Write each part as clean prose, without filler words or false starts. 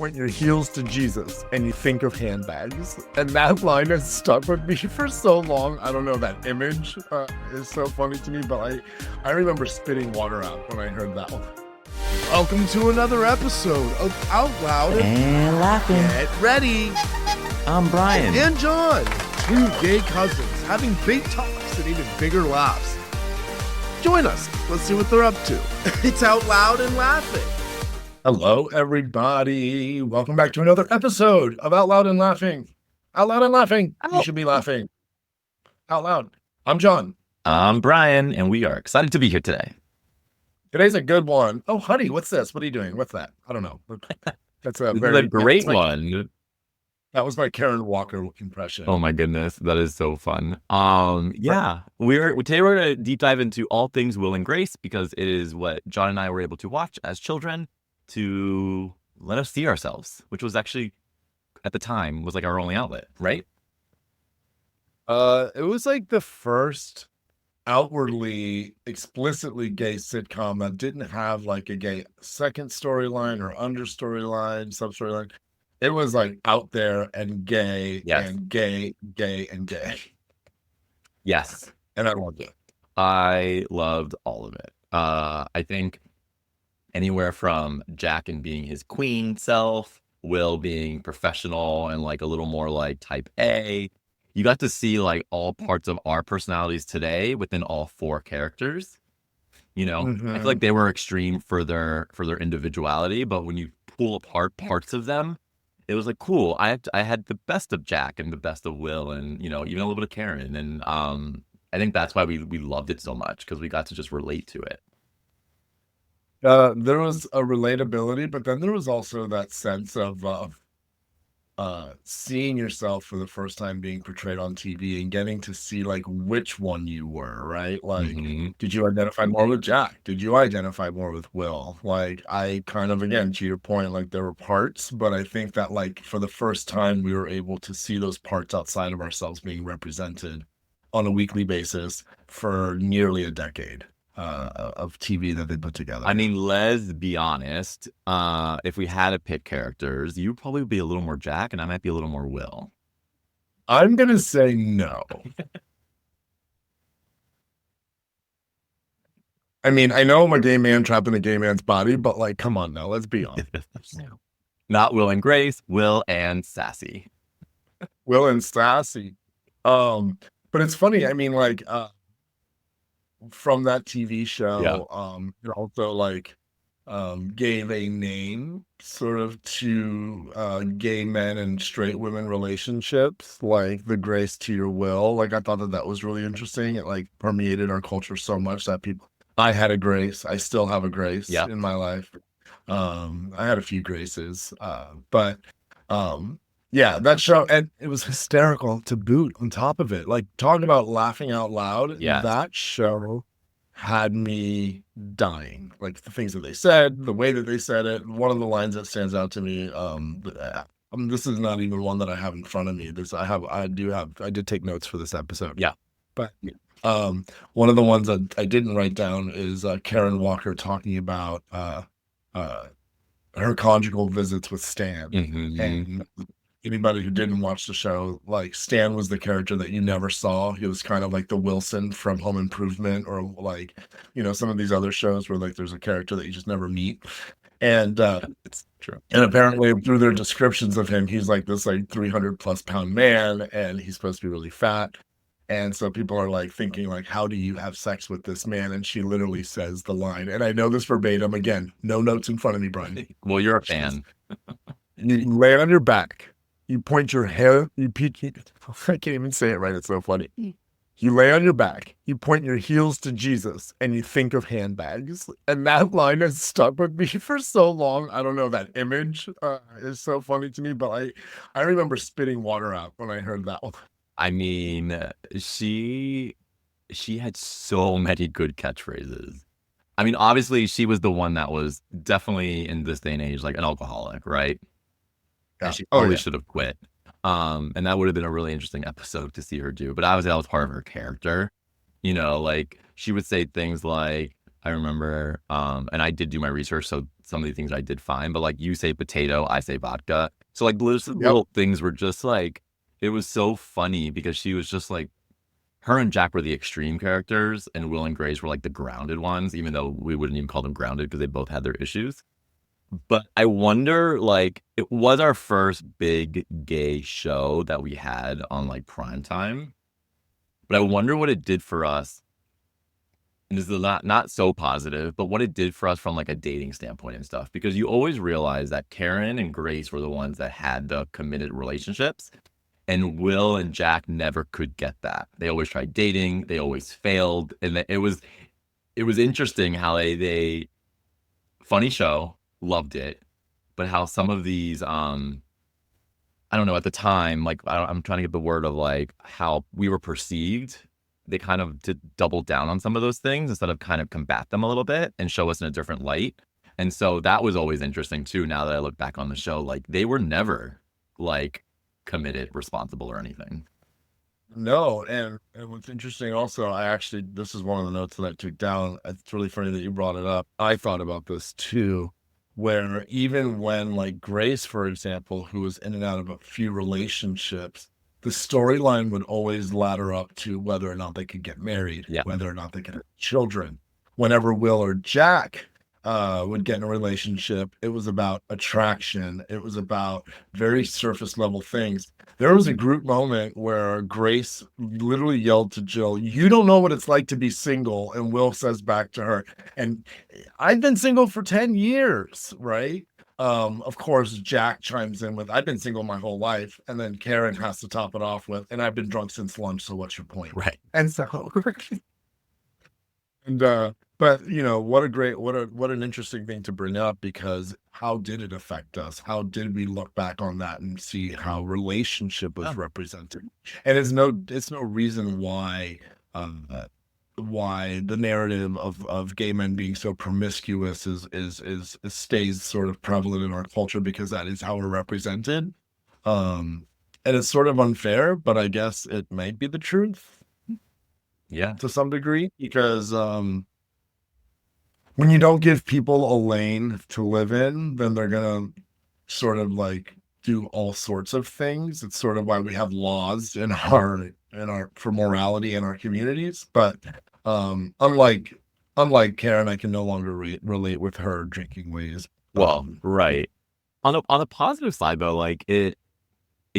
point your heels to Jesus and you think of handbags. And that line has stuck with me for so long. I don't know, that image is so funny to me, but I remember spitting water out when I heard that one. Welcome to another episode of Out Loud and Laughing. Get ready. I'm Bryan. And Jon, two gay cousins having big talks and even bigger laughs. Join us. Let's see what they're up to. It's Out Loud and Laughing. Hello, everybody. Welcome back to another episode of Out Loud and Laughing. Out Loud and Laughing. You should be laughing out loud. I'm Jon. I'm Bryan, and we are excited to be here today. Today's a good one. Oh, honey, what's this? What are you doing? What's that? I don't know. That's a very great one. That was my Karen Walker impression. Oh my goodness, that is so fun. Today we're gonna deep dive into all things Will and Grace because it is what Jon and I were able to watch as children to let us see ourselves, which was actually at the time was like our only outlet, right? It was like the first outwardly, explicitly gay sitcom that didn't have like a gay second storyline or under storyline, sub storyline. It was like out there and gay and gay and gay. Yes. And I loved it. I loved all of it. I think anywhere from Jack and being his queen self, Will being professional and like a little more like type A. You got to see like all parts of our personalities today within all four characters. You know, I feel like they were extreme for their individuality, but when you pull apart parts of them, it was like, cool. I had the best of Jack and the best of Will and, you know, even a little bit of Karen. And I think that's why we loved it so much because we got to just relate to it. There was a relatability, but then there was also that sense of seeing yourself for the first time being portrayed on TV and getting to see like which one you were, right? Like, did you identify more with Jack? Did you identify more with Will? Like, I kind of, again, to your point, like there were parts, but I think that like for the first time we were able to see those parts outside of ourselves being represented on a weekly basis for nearly a decade of TV that they put together. I mean, let's be honest. If we had to pick characters, you'd probably be a little more Jack, and I might be a little more Will. I'm gonna say no. I mean, I know I'm a gay man trapped in a gay man's body, but like, come on now, let's be honest. Not Will and Grace, Will and Sassy. Will and Sassy. But it's funny. I mean, like, from that TV show, it also like gave a name sort of to gay men and straight women relationships, like the Grace to your Will. Like I thought that was really interesting. It like permeated our culture so much that I had a Grace. I still have a Grace in my life. I had a few Graces, but that show, and it was hysterical to boot on top of it. Like, talking about laughing out loud, that show had me dying. Like, the things that they said, the way that they said it. One of the lines that stands out to me, this is not even one that I have in front of me. I did take notes for this episode. Yeah. But one of the ones that I didn't write down is Karen Walker talking about her conjugal visits with Stan. And anybody who didn't watch the show, like Stan was the character that you never saw. He was kind of like the Wilson from Home Improvement, or like, you know, some of these other shows where like there's a character that you just never meet. And it's true. And apparently through their descriptions of him, he's like this like 300+ pound man, and he's supposed to be really fat. And so people are like thinking like, how do you have sex with this man? And she literally says the line, and I know this verbatim, again, no notes in front of me, Bryan. Well, you're a fan. You lay on your back. You point your hair, I can't even say it right, it's so funny. You lay on your back, you point your heels to Jesus, and you think of handbags. And that line has stuck with me for so long. I don't know, that image is so funny to me, but I remember spitting water out when I heard that one. I mean, she had so many good catchphrases. I mean, obviously, she was the one that was definitely in this day and age, like an alcoholic, right? Yeah. And she probably should have quit. And that would have been a really interesting episode to see her do. But obviously, that was part of her character. You know, like she would say things like, I remember, and I did do my research, so some of the things I did find, but like you say potato, I say vodka. So like Yep. little things were just like, it was so funny because she was just like, her and Jack were the extreme characters, and Will and Grace were like the grounded ones, even though we wouldn't even call them grounded because they both had their issues. But I wonder, like, it was our first big gay show that we had on like prime time. But I wonder what it did for us. And this is not so positive, but what it did for us from like a dating standpoint and stuff. Because you always realize that Karen and Grace were the ones that had the committed relationships. And Will and Jack never could get that. They always tried dating, they always failed. And it was interesting how they funny show, loved it, but how some of these I don't know at the time, like I'm trying to get the word of like how we were perceived. They kind of did double down on some of those things instead of kind of combat them a little bit and show us in a different light. And so that was always interesting too. Now that I look back on the show, like they were never like committed, responsible, or anything. No, and what's interesting also, this is one of the notes that I took down. It's really funny that you brought it up. I thought about this too, where even when like Grace, for example, who was in and out of a few relationships, the storyline would always ladder up to whether or not they could get married, Yeah. whether or not they could have children. Whenever Will or Jack would get in a relationship, it was about attraction. It was about very surface level things. There was a group moment where Grace literally yelled to Jill, "You don't know what it's like to be single." And Will says back to her, "And I've been single for 10 years, right?" Of course, Jack chimes in with, "I've been single my whole life." And then Karen has to top it off with, "And I've been drunk since lunch, so what's your point?" Right. And so, and but you know, what an interesting thing to bring up, because how did it affect us? How did we look back on that and see how relationship was Oh, represented? And it's no reason why the narrative of gay men being so promiscuous is stays sort of prevalent in our culture, because that is how we're represented. Um and it's sort of unfair, but I guess it might be the truth yeah. to some degree, because when you don't give people a lane to live in, then they're gonna sort of like do all sorts of things. It's sort of why we have laws in our for morality in our communities. But unlike Karen, I can no longer relate with her drinking ways. Well, right. On the positive side though, like it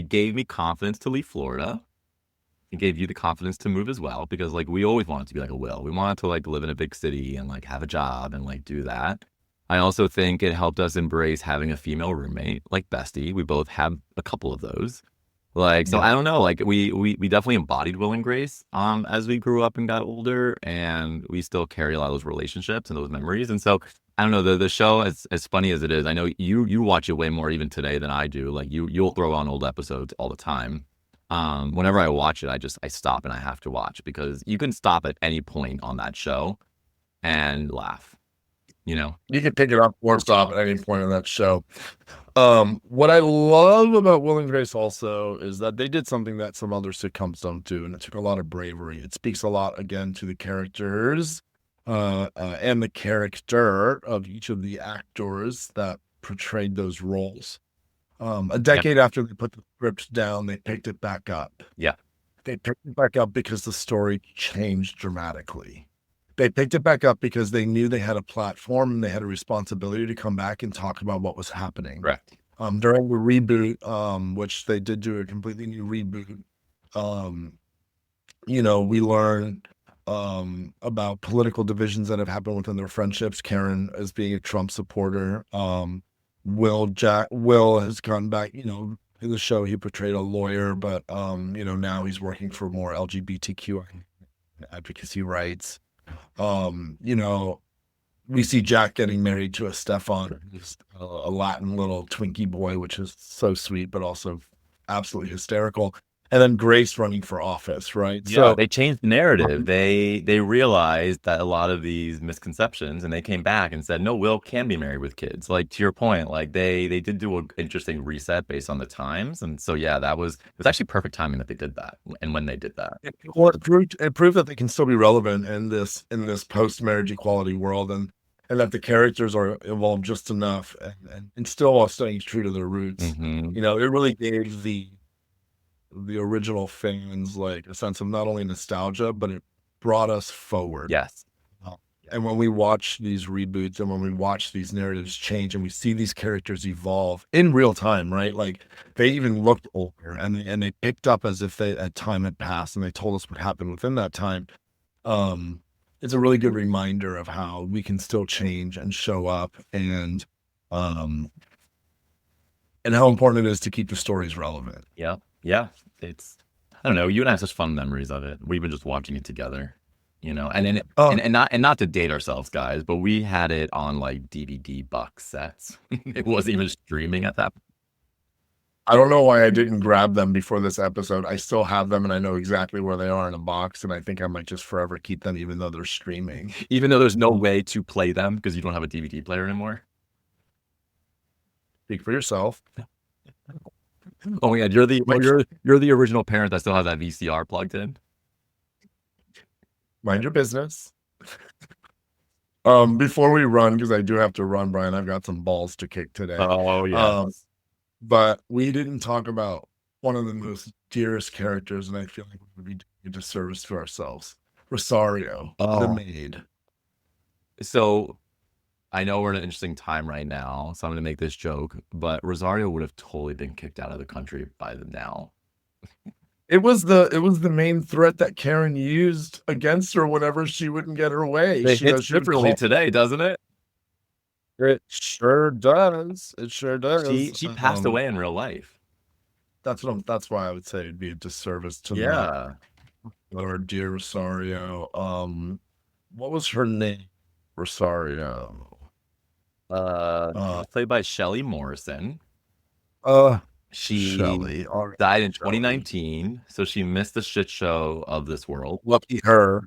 gave me confidence to leave Florida. It gave you the confidence to move as well because like we always wanted to be like a Will. We wanted to like live in a big city and like have a job and like do that. I also think it helped us embrace having a female roommate, like Bestie. We both have a couple of those. Like, so Yeah. I don't know, like we definitely embodied Will and Grace as we grew up and got older, and we still carry a lot of those relationships and those memories. And so I don't know, the show, as funny as it is, I know you watch it way more even today than I do. Like you'll throw on old episodes all the time. Whenever I watch it, I stop and I have to watch because you can stop at any point on that show and laugh, you know? You can pick it up or stop at any point in that show. What I love about Will and Grace also is that they did something that some other sitcoms don't do, and it took a lot of bravery. It speaks a lot again to the characters, and the character of each of the actors that portrayed those roles. A Yeah. decade after they put the scripts down, they picked it back up. Yeah. They picked it back up because the story changed dramatically. They picked it back up because they knew they had a platform and they had a responsibility to come back and talk about what was happening. Correct. During the reboot, which they did do a completely new reboot, um, we learned about political divisions that have happened within their friendships. Karen as being a Trump supporter. Will has gone back, in the show he portrayed a lawyer, but now he's working for more LGBTQ advocacy rights. You know, we see Jack getting married to a Stefan, who's a Latin little Twinkie boy, which is so sweet, but also absolutely hysterical. and then Grace running for office, right? Yeah, So they changed the narrative. They realized that a lot of these misconceptions, and they came back and said, no, Will can be married with kids. Like to your point, like they did do an interesting reset based on the times, and so yeah, it was actually perfect timing that they did that, and when they did that. Well, it proved that they can still be relevant in this post-marriage equality world, and that the characters are evolved just enough, and still are staying true to their roots. Mm-hmm. You know, it really gave the original fans like a sense of not only nostalgia, but it brought us forward. Yes. And when we watch these reboots and when we watch these narratives change and we see these characters evolve in real time, right? Like they even looked older and they picked up as if a time had passed and they told us what happened within that time. Um, it's a really good reminder of how we can still change and show up um, and how important it is to keep the stories relevant. Yeah. Yeah. It's, I don't know. You and I have such fun memories of it. We've been just watching it together, you know, and not to date ourselves, guys, but we had it on like DVD box sets. It wasn't even streaming at that. I don't know why I didn't grab them before this episode. I still have them and I know exactly where they are in a box. And I think I might just forever keep them, even though they're streaming. Even though there's no way to play them because you don't have a DVD player anymore. Speak for yourself. Oh my God, you're the original parent that still has that VCR plugged in. Mind your business. Before we run, because I do have to run, Brian, I've got some balls to kick today. Oh yeah. But we didn't talk about one of the most dearest characters, and I feel like we would be doing a disservice to ourselves. Rosario, the maid. So I know we're in an interesting time right now, so I'm going to make this joke, but Rosario would have totally been kicked out of the country by them now. It was the main threat that Karen used against her whenever she wouldn't get her way. It hits differently today, doesn't it? It sure does. It sure does. She passed away in real life. That's why I would say it'd be a disservice to our dear Rosario. What was her name? Rosario. Played by Shelley Morrison. She died in 2019, so she missed the shit show of this world. Lucky her.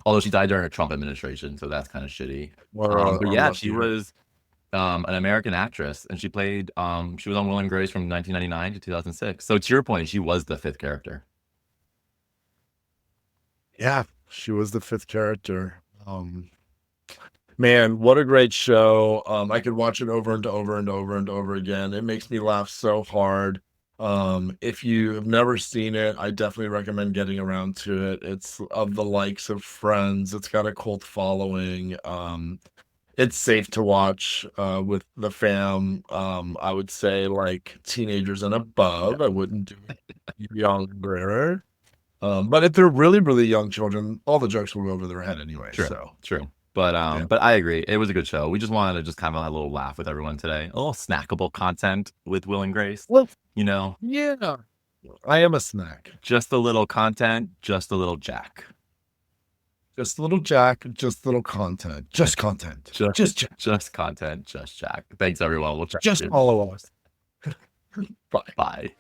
Although she died during a Trump administration, so that's kind of shitty. But yeah, she was an American actress, and she was on Will and Grace from 1999 to 2006. So to your point, she was the fifth character. Yeah, she was the fifth character. Man, what a great show. I could watch it over and over and over and over again. It makes me laugh so hard. If you have never seen it, I definitely recommend getting around to it. It's of the likes of Friends. It's got a cult following. It's safe to watch with the fam. I would say like teenagers and above. I wouldn't do it younger. But if they're really, really young children, all the jokes will go over their head anyway. True. But I agree. It was a good show. We just wanted to just kind of have a little laugh with everyone today. A little snackable content with Will and Grace. Well, you know? Yeah. I am a snack. Just a little content, just a little Jack. Just a little Jack, just a little content. Just content. Just Jack. Just content, just Jack. Thanks, everyone. We'll just follow us. Bye.